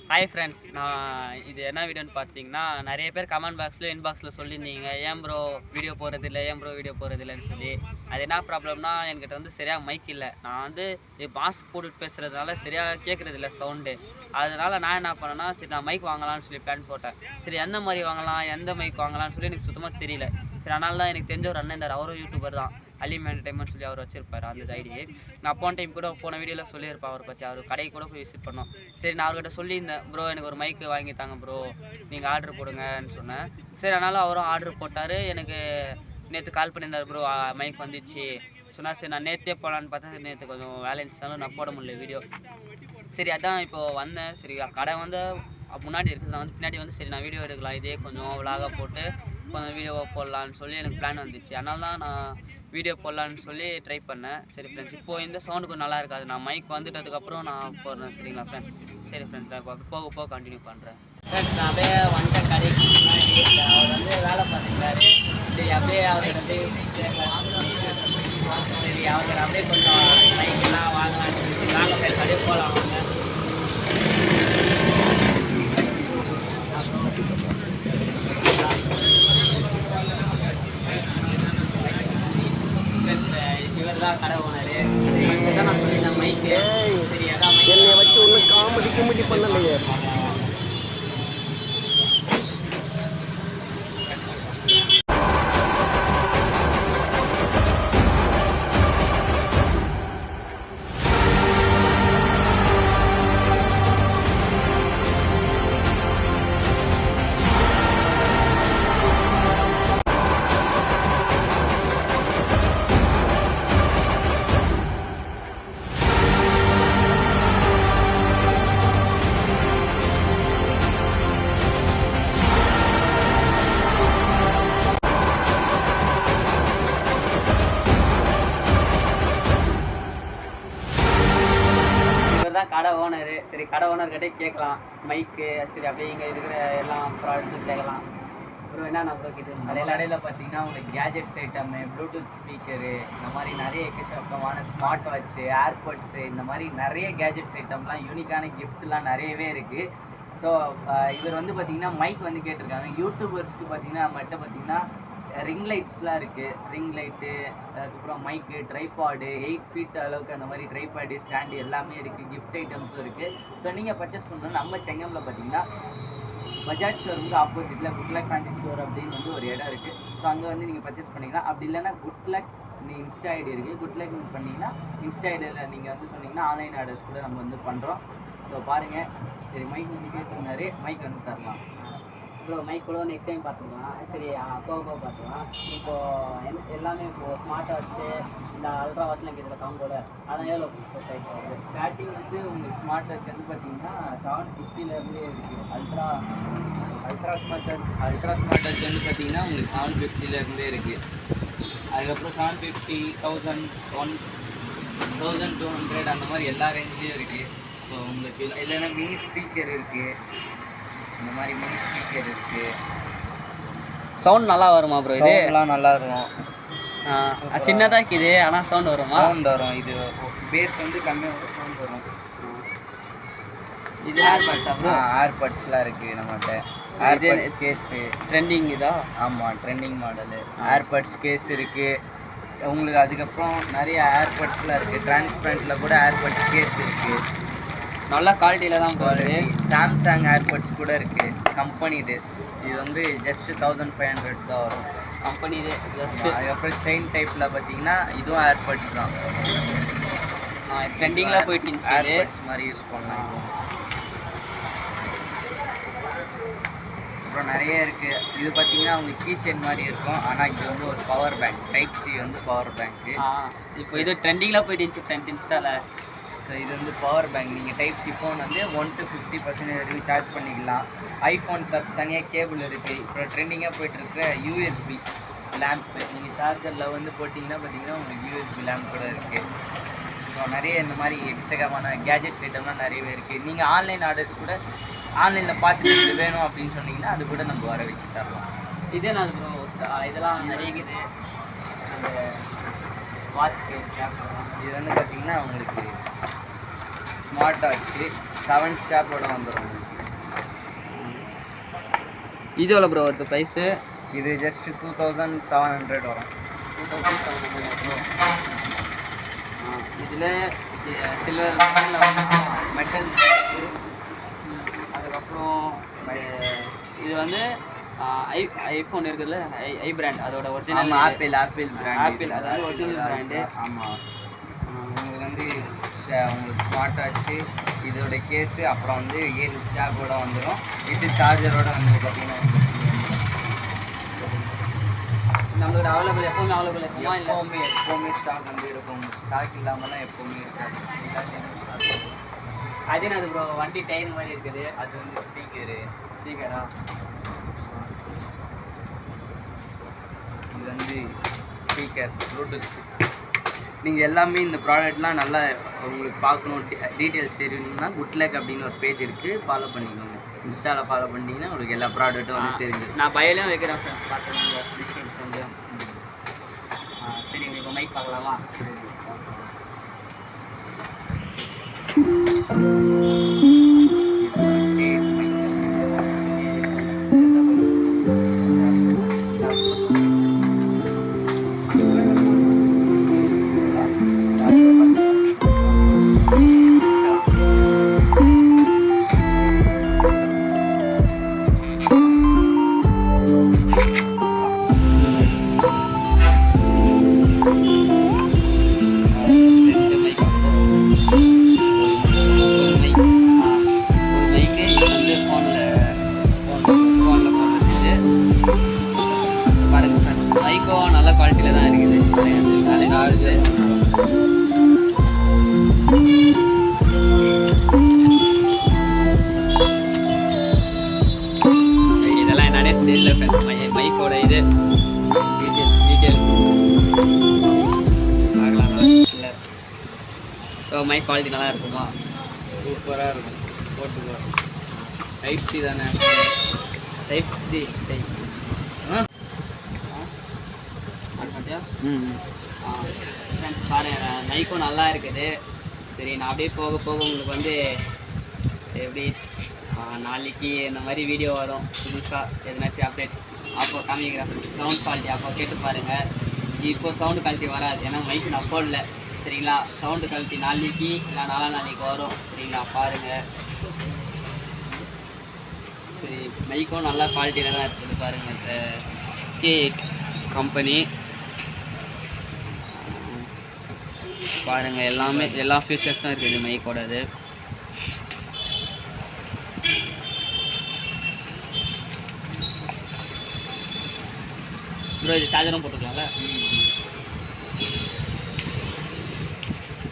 Hi friends, நான் இது என்ன வீடியோன்னு பார்த்தீங்கன்னா, நிறைய பேர் கமெண்ட் பாக்ஸில் இன்பாக்ஸில் சொல்லியிருந்தீங்க, ஏன் ப்ரோ வீடியோ போடுறதில்லன்னு சொல்லி. அது என்ன ப்ராப்ளம்னா, என்கிட்ட வந்து சரியாக மைக் இல்லை. நான் வந்து மாஸ்க் போட்டுட்டு பேசுகிறதுனால சரியாக கேட்குறதில்ல சவுண்டு. அதனால் நான் என்ன பண்ணேன்னா, சரி நான் மைக் வாங்கலாம்னு சொல்லி பிளான் போட்டேன். சரி எந்த மாதிரி வாங்கலாம், எந்த மைக் வாங்கலாம்னு சொல்லி எனக்கு சுத்தமாக தெரியல. சரி அதனால தான் எனக்கு தெரிஞ்ச ஒரு அண்ணன் இருந்தார், அவரும் யூடியூபர் தான். அலீம் என்டர்டைன்மெண்ட் சொல்லி அவர் வச்சிருப்பார் அந்த ஐடி. நான் போன டைம் கூட போன வீடியோவில் சொல்லியிருப்பேன் அவரை பற்றி. அவர் கடைக்கு கூட போய் விசிட் பண்ணோம். சரி நான் அவர்கிட்ட சொல்லியிருந்தேன், ப்ரோ எனக்கு ஒரு மைக்கு வாங்கி தாங்க ப்ரோ, நீங்கள் ஆர்டர் போடுங்கன்னு சொன்னேன். சரி அதனால் அவரும் ஆர்டர் போட்டார். எனக்கு நேற்று கால் பண்ணியிருந்தார், ப்ரோ மைக் வந்துச்சு சொன்னால். சரி நான் நேற்றே போகலான்னு பார்த்தா, நேற்று கொஞ்சம் வேலை இருந்துச்சுனாலும் நான் போட முடியல வீடியோ. சரி அதான் இப்போது வந்தேன். சரி கடை வந்து முன்னாடி இருக்குது, நான் வந்து பின்னாடி வந்து சரி நான் வீடியோ எடுக்கலாம், இதே கொஞ்சம் விலாகாக போட்டு கொஞ்சம் வீடியோவை போடலான்னு சொல்லி எனக்கு பிளான் வந்துச்சு. அதனால தான் நான் வீடியோ போடலான்னு சொல்லி ட்ரை பண்ணேன். சரி ஃப்ரெண்ட்ஸ், இப்போது இந்த சவுண்டு கொஞ்சம் நல்லா இருக்காது, நான் மைக் வந்துட்டதுக்கப்புறம் நான் போடுறேன். சரிங்களா ஃப்ரெண்ட்ஸ்? சரி ஃப்ரெண்ட்ஸ், நான் இப்போ போக கண்டினியூ பண்ணுறேன். ஃப்ரெண்ட்ஸ் நான் அப்படியே வந்துட்டேன் கடைக்கு முன்னாடி. அவர் வந்து வேலை பார்த்துக்கிறாரு. சரி அப்படியே அவர்கிட்ட வந்து சரி அவர்கிட்ட அப்படியே கொஞ்சம் மைக்கெல்லாம் வாங்கலான்னு சொல்லி நாங்கள் ஃப்ரெண்ட்ஸ் அப்படியே போகலாம் வாங்க. இவர் தான் கடை ஓனரு. தான் நான் சொல்லியிருந்தேன் மைக்கு. சரி அதான் மைக் என்னை வச்சு ஒன்றும் காமெடி பண்ணலையே. தான் கடை ஓனரு. சரி கடை ஓனர்கிட்டே கேட்கலாம் மைக்கு. சரி அப்படியே இங்கே இருக்கிற எல்லாம் ப்ராடக்ட்ஸும் கேட்கலாம். அப்புறம் என்ன நான் கேட்டு கடையில் பார்த்தீங்கன்னா உங்களுக்கு கேஜெட்ஸ் ஐட்டமு, ப்ளூடூத் ஸ்பீக்கரு, இந்த மாதிரி நிறைய எக்கச்சக்கமான ஸ்மார்ட் வாட்ச்சு, ஏர்பட்ஸு, இந்த மாதிரி நிறைய கேஜெட்ஸ் ஐட்டம்லாம் யூனிக்கான கிஃப்ட்லாம் நிறையவே இருக்குது. ஸோ இவர் வந்து பார்த்தீங்கன்னா மைக் வந்து கேட்டிருக்காங்க. யூடியூபர்ஸ்க்கு பார்த்தீங்கன்னா நம்மகிட்ட பார்த்தீங்கன்னா ரிங் லைட்ஸ்லாம் இருக்குது. ரிங் லைட்டு, அதுக்கப்புறம் மைக்கு, ட்ரைபாடு, 8 ஃபீட் அளவுக்கு அந்த மாதிரி ட்ரைபாடு, ஸ்டாண்டு எல்லாமே இருக்குது. கிஃப்ட் ஐட்டம்ஸும் இருக்குது. ஸோ நீங்கள் பர்ச்சேஸ் பண்ணணும். நம்ம செங்கமில் பார்த்தீங்கன்னா பஜாஜ் ஷோரூமுக்கு ஆப்போசிட்டில் குட்லக் ஃபேன்சி ஸ்டோர் அப்படின்னு வந்து ஒரு இடம் இருக்குது. ஸோ அங்கே வந்து நீங்கள் பர்ச்சேஸ் பண்ணிக்கலாம். அப்படி இல்லைன்னா குட்லக் இன்ஸ்டா ஐடி இருக்குது. குட்லக் பண்ணிங்கன்னா இன்ஸ்டா ஐடியில் நீங்கள் வந்து சொன்னீங்கன்னா ஆன்லைன் ஆர்டர்ஸ் கூட நம்ம வந்து பண்ணுறோம். ஸோ பாருங்கள். சரி மைக் வந்து கேட்டிருந்தாரு, மைக் வந்து தரலாம். ப்ரோ மைக் கூட நெக்ஸ்ட் டைம் பார்த்துக்கலாம். சரி போக பார்த்துக்கலாம். இப்போது எல்லாமே இப்போது ஸ்மார்ட் வாட்ச்சு, இந்த அல்ட்ரா வாட்ச்லாம் கேட்குற கவுண்டோட அதான் எவ்வளோ ப்ரைஸ் ஆகுது? ஸ்டார்டிங் வந்து உங்களுக்கு ஸ்மார்ட் வாட்ச் வந்து பார்த்தீங்கன்னா 750லேருந்தே இருக்குது. அல்ட்ரா ஸ்மார்ட் வாட்ச் வந்து பார்த்தீங்கன்னா உங்களுக்கு 750லேருந்தே இருக்குது. அதுக்கப்புறம் 750, 1000, 1200 அந்த மாதிரி எல்லா ரேஞ்சிலையும் இருக்குது. ஸோ உங்களுக்கு இல்லைன்னா மினி ஸ்பீக்கர் இருக்குது. இந்த மாதிரி மினி ஸ்பீக்கர் இருக்குது. சவுண்ட் நல்லா வருமா ப்ரோ? இதெல்லாம் நல்லா இருக்கும். சின்னதாக இருக்குது ஆனால் சவுண்ட் வருமா? சவுண்ட் வரும். இது பேஸ் வந்து கம்மியாக சவுண்ட் வரும். இது ஏர்பட்ஸா ப்ரோ? ஏர்பட்ஸ்லாம் இருக்குது நம்மகிட்ட. ஏர்பட்ஸ் கேஸு ட்ரெண்டிங் இதா? ஆமாம், ட்ரெண்டிங் மாடலு. ஏர்பட்ஸ் கேஸ் இருக்குது உங்களுக்கு. அதுக்கப்புறம் நிறைய ஏர்பட்ஸ்லாம் இருக்குது. டிரான்ஸ்பரண்ட்டில் கூட ஏர்பட்ஸ் கேஸ் இருக்குது. நல்ல குவாலிட்டியில் தான் போகுது. சாம்சங் ஏர்பட்ஸ் கூட இருக்குது. கம்பெனி இது வந்து ஜஸ்ட்டு 1500 தான் வரும். கம்பெனி இது ஜஸ்ட்டு. அதுக்கப்புறம் செயின் டைப்பில் பார்த்தீங்கன்னா இதுவும் ஏர்பட்ஸ் தான். ட்ரெண்டிங்கில் போயிட்டு இருந்துச்சு. ஏர்பட்ஸ் மாதிரி யூஸ் பண்ணலாம். அப்புறம் நிறைய இருக்குது. இது பார்த்தீங்கன்னா உங்களுக்கு கீ செயின் மாதிரி இருக்கும். ஆனால் இது வந்து ஒரு பவர் பேங்க். டைப் சி வந்து பவர் பேங்க்கு. இப்போ இது ட்ரெண்டிங்கில் போயிட்டு இருந்துச்சு ஃப்ரெண்ட்ஸ் இன்ஸ்டாவில். ஸோ இது வந்து பவர் பேங்க். நீங்கள் டைப் சி ஃபோன் வந்து 1 to 50% வரைக்கும் சார்ஜ் பண்ணிக்கலாம். ஐஃபோன் தனியாக கேபிள் இருக்குது. இப்போ ட்ரெண்டிங்காக போய்ட்டுருக்க யூஎஸ்பி லேம்ப்பு. நீங்கள் சார்ஜரில் வந்து போட்டிங்கன்னா பார்த்தீங்கன்னா உங்களுக்கு யூஎஸ்பி லேம்ப் கூட இருக்குது. ஸோ நிறைய இந்த மாதிரி எக்கச்சக்கமான கேஜெட்ஸ் ஐட்டம்லாம் நிறையவே இருக்குது. நீங்கள் ஆன்லைன் ஆர்டர்ஸ் கூட ஆன்லைனில் பார்த்துட்டு இது வேணும் அப்படின்னு சொன்னீங்கன்னா அது கூட நம்ம வர வச்சு தரலாம். இதே நான் ப்ரோ இதெல்லாம் நிறைய இருக்குது. அந்த வாட்ச் கேஸ் இது வந்து பார்த்தீங்கன்னா உங்களுக்கு ஸ்மார்ட் வாட்ச்சு 7 ஸ்டாப்போட வந்துடும். இது எவ்வளோ ப்ரோ வருது ப்ரைஸு? இது ஜஸ்ட் 2700 வரும். 2700 இதில் சில்வர் மெட்டல். அதுக்கப்புறம் இது வந்து ஐஃபோன் இருக்குதுல்ல, ஐ பிராண்ட், அதோட ஒரிஜினல் ஆப்பிள் பிராண்ட். ஆப்பிள் அதாவது ஒரிஜினல் பிராண்டு. ஆமாம். உங்களுக்கு வந்து உங்களுக்கு ஸ்மார்ட் வாட்ச்சு, இதோட கேஸு, அப்புறம் வந்து 7 ஸ்டாக்கோட வந்துடும். இது சார்ஜரோட வந்து பார்த்தீங்கன்னா நம்மளோட அவைலபிள் எப்போவுமே அவைலபிள் இருக்குமா? எப்போவுமே ஸ்டாக் வந்து இருக்கும். ஸ்டாக் இல்லாமலாம் எப்போவுமே இருக்காது. அது என்னது ப்ரோ? வண்டி டயர் மாதிரி இருக்குது. அது வந்து ஸ்பீக்கரா. இது வந்து ஸ்பீக்கர், ப்ளூடூத். நீங்கள் எல்லாமே இந்த ப்ராடக்ட்லாம் நல்லா உங்களுக்கு பார்க்கணும், டீட்டெயில்ஸ் தெரியணும்னா குட்லக் அப்படின்னு ஒரு பேஜ் இருக்குது, ஃபாலோ பண்ணிக்கோங்க. இன்ஸ்டாவில் ஃபாலோ பண்ணிங்கன்னா உங்களுக்கு எல்லா ப்ராடக்ட்டும் வந்து தெரிஞ்சு. நான் பயோலையும் வைக்கிறேன் ஃப்ரெண்ட்ஸ், பார்த்துக்கோங்க டிஸ்கவுண்ட்ஸ் வந்து. சரி, இப்போ மைக் பார்க்கலாமா? மைக்கும் நல்ல குவாலிட்டியில் தான் இருக்குது. இதெல்லாம் என்னன்னே தெரியல ஃப்ரெண்ட்ஸ். மைக்கோட இது டீட்டெயில்ஸ் பார்க்கலாம். இல்லை ஸோ மைக் குவாலிட்டி நல்லா இருக்குமா? சூப்பராக இருக்கும். போட்டுக்கோ. டைப் சி தானே? Type C type. ஃப்ரெண்ட்ஸ் பாருங்கள், மைக்கும் நல்லா இருக்குது. சரி, நான் அப்படியே போக போக உங்களுக்கு வந்து எப்படி நாளைக்கு இந்த மாதிரி வீடியோ வரும் புதுசாக எதுனாச்சும் அப்டேட் அப்போ காமிக்கிறேன். சவுண்ட் குவாலிட்டி அப்போ கேட்டு பாருங்கள். இப்போ சவுண்டு குவாலிட்டி வராது, ஏன்னா மைக்கு நான் போடல. சரிங்களா? சவுண்டு குவாலிட்டி நாளைக்கு இல்லை நாளைக்கு வரும். சரிங்களா? பாருங்கள். சரி, மைக்கும் நல்லா குவாலிட்டியில் தான் இருக்குது பாருங்கள். கேட் கம்பெனி பாருங்கள், எல்லாமே எல்லா ஃபீச்சர்ஸும் இருக்குது மைக்கோடது. ப்ரோ இது சார்ஜரும் போட்டுக்கலாம்ல?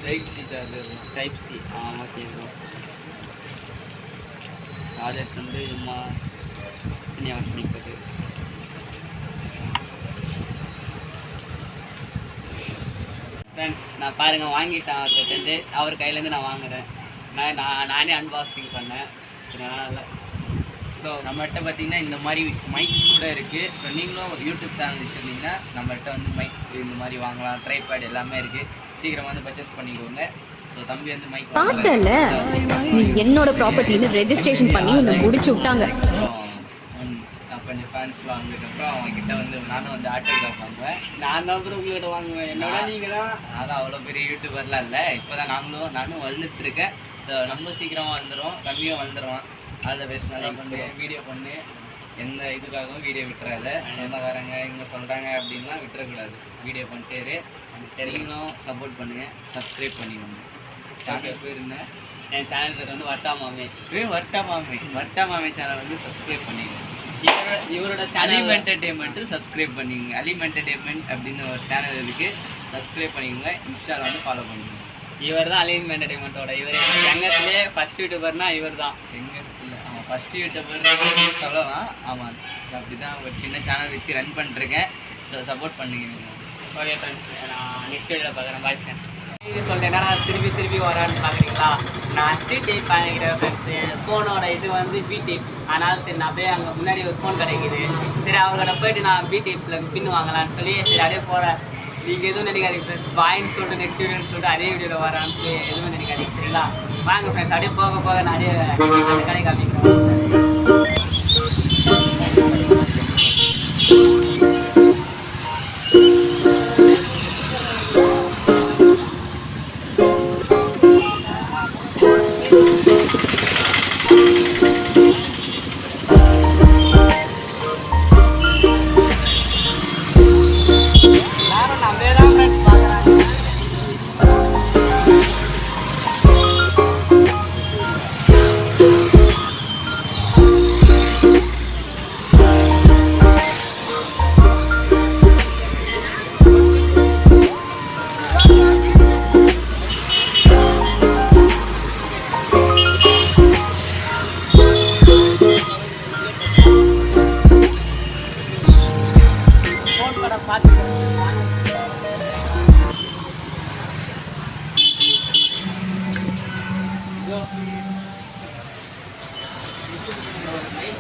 Type C charger. Type C. Okay bro. Chargers வந்து சும்மா தனியாக பண்ணிக்கிறது. ஃப்ரெண்ட்ஸ் நான் பாருங்கள் வாங்கிட்டேன் அவர்கிட்டேருந்து. அவர் கையிலேருந்து நான் வாங்குகிறேன். நானே அன்பாக்சிங் பண்ணேன். அதனால் ஸோ நம்மகிட்ட பார்த்தீங்கன்னா இந்த மாதிரி மைக்ஸ் கூட இருக்குது. ஸோ நீங்களும் ஒரு யூடியூப் சேனல் வச்சுருந்தீங்கன்னா நம்மகிட்ட வந்து மைக் இந்த மாதிரி வாங்கலாம். ட்ரைபேட் எல்லாமே இருக்குது. சீக்கிரம் வந்து பர்ச்சேஸ் பண்ணிக்கோங்க. ஸோ தம்பி வந்து மைக் பார்த்தல நீ என்னோட ப்ராப்பர்ட்டின்னு ரெஜிஸ்ட்ரேஷன் பண்ணி உன்னை முடிச்சு விட்டாங்க. நான் கொஞ்சம் ஃபேன்ஸ்லாம் வந்ததுக்கப்புறம் அவங்ககிட்ட வந்து நானும் வந்து ஆட்டோகிராஃப் வாங்குவேன். நான் தான் ப்ரோ உங்கள்கிட்ட வாங்குவேன். என்னோட நீங்கள் தான். அதான் அவ்வளோ பெரிய யூடியூபர்லாம் இல்லை. இப்போ தான் நானும் வந்துட்டுருக்கேன். ஸோ நம்ம சீக்கிரமாக வந்துடும், தம்பியும் வந்துடுவான். அதில் பேசினாலும் வீடியோ பண்ணு, எந்த இதுக்காகவும் வீடியோ விட்டுறாத. சொந்தக்காரங்க இங்கே சொல்கிறாங்க அப்படின்லாம் விட்டுறக்கூடாது. வீடியோ பண்ணிட்டே நீங்களும் சப்போர்ட் பண்ணுங்கள், சப்ஸ்கிரைப் பண்ணிக்கோங்க. சேனல் பேர் என்ன? என் சேனல் பேர் வந்து வர்ட்டாமாமே. வர்ட்டாமாமே சேனல் வந்து சப்ஸ்கிரைப் பண்ணிக்கோங்க. இவரோட அலீம் என்டர்டெயின்மெண்ட்டு சப்ஸ்கிரைப் பண்ணிக்கோங்க. அலீம் என்டர்டெயின்மெண்ட் அப்படின்னு ஒரு சேனல் இருக்குது, சப்ஸ்கிரைப் பண்ணிக்கோங்க. இன்ஸ்டாவில் வந்து ஃபாலோ பண்ணிக்கோங்க. இவர் தான் அலீம் என்டர்டெயின்மெண்ட்டோட இவர் செங்கத்துலேயே ஃபஸ்ட் யூடியூபர்னா இவர் தான். செங்கத்தில் ஆமாம், ஃபஸ்ட் யூடியூபர் சொல்லலாம். ஆமாம், அப்படி தான் ஒரு சின்ன சேனல் வச்சு ரன் பண்ணிருக்கேன். ஸோ சப்போர்ட் பண்ணுங்க. ஓகே ஃப்ரெண்ட்ஸ், நான் நெக்ஸ்ட் வீடியோவில் பார்க்குறேன். Bye friends. இது சொல்லிட்டேன், என்னடா திருப்பி வரான்னு பார்க்குறீங்களா? நான் சி டைப் பண்ணிக்கிறேன் ஃப்ரெண்ட்ஸு. ஃபோனோட இது வந்து பி டைப். ஆனால் சரி, நான் அப்படியே அங்கே முன்னாடி ஒரு ஃபோன் கிடைக்குது. சரி, அவர்கிட்ட போயிட்டு நான் பி டைப்பில் பின் வாங்கலான்னு சொல்லி சரி அப்படியே போகிறேன். நீங்கள் எதுவும் நினைக்காதீங்க ஃப்ரெண்ட்ஸ். பாயின்னு சொல்லிட்டு நெக்ஸ்ட் வீடியோன்னு சொல்லிட்டு அதே வீடியோவில் வரான்னு சொல்லி எதுவும் நினைக்காதீங்க. சரிங்களா? வாங்க ஃப்ரெண்ட்ஸ், அப்படியே போக நான் அப்படியே அந்த கடை காமிக்கிறேன்.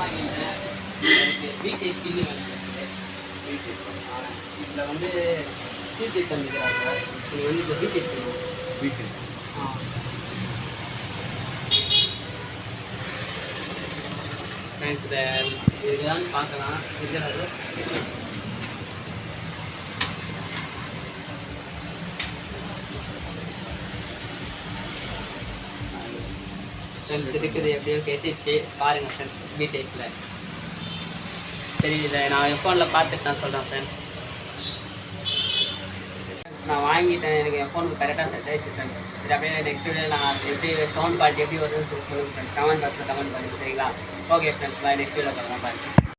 வாங்கிட்டேன் பிடெக் டிவி வாங்கிட்டேன். இதில் வந்து சிடெக் தந்துக்கிறாங்க. நீங்கள் வந்து இப்போ பிடெக் பண்ணுவோம். ஃப்ரெண்ட்ஸ் இதை இதுதான் பார்க்கலாம். இருக்கிறாரு ஃப்ரெண்ட்ஸ் இருக்குது எப்படியோ கேசிச்சு பாருங்கள் ஃப்ரெண்ட்ஸ் பிடெக்கில். சரி இதை நான் என் ஃபோனில் பார்த்துட்டு நான் சொல்கிறேன் ஃப்ரெண்ட்ஸ். நான் வாங்கிட்டேன், எனக்கு என் ஃபோனுக்கு கரெக்டாக செட் ஆகிடுச்சு ஃப்ரெண்ட்ஸ். சரி அப்படியே நெக்ஸ்ட் வீடியோ நான் எப்படி சவுண்ட் குவாலிட்டி எப்படி வருதுன்னு சொல்லி சொல்லுங்கள் ஃப்ரெண்ட்ஸ். கமெண்ட் பாக்ஸில் கமெண்ட் பண்ணுங்கள் சரிங்களா? Okay friends bye. Next video பார்க்கலாம் பாய்.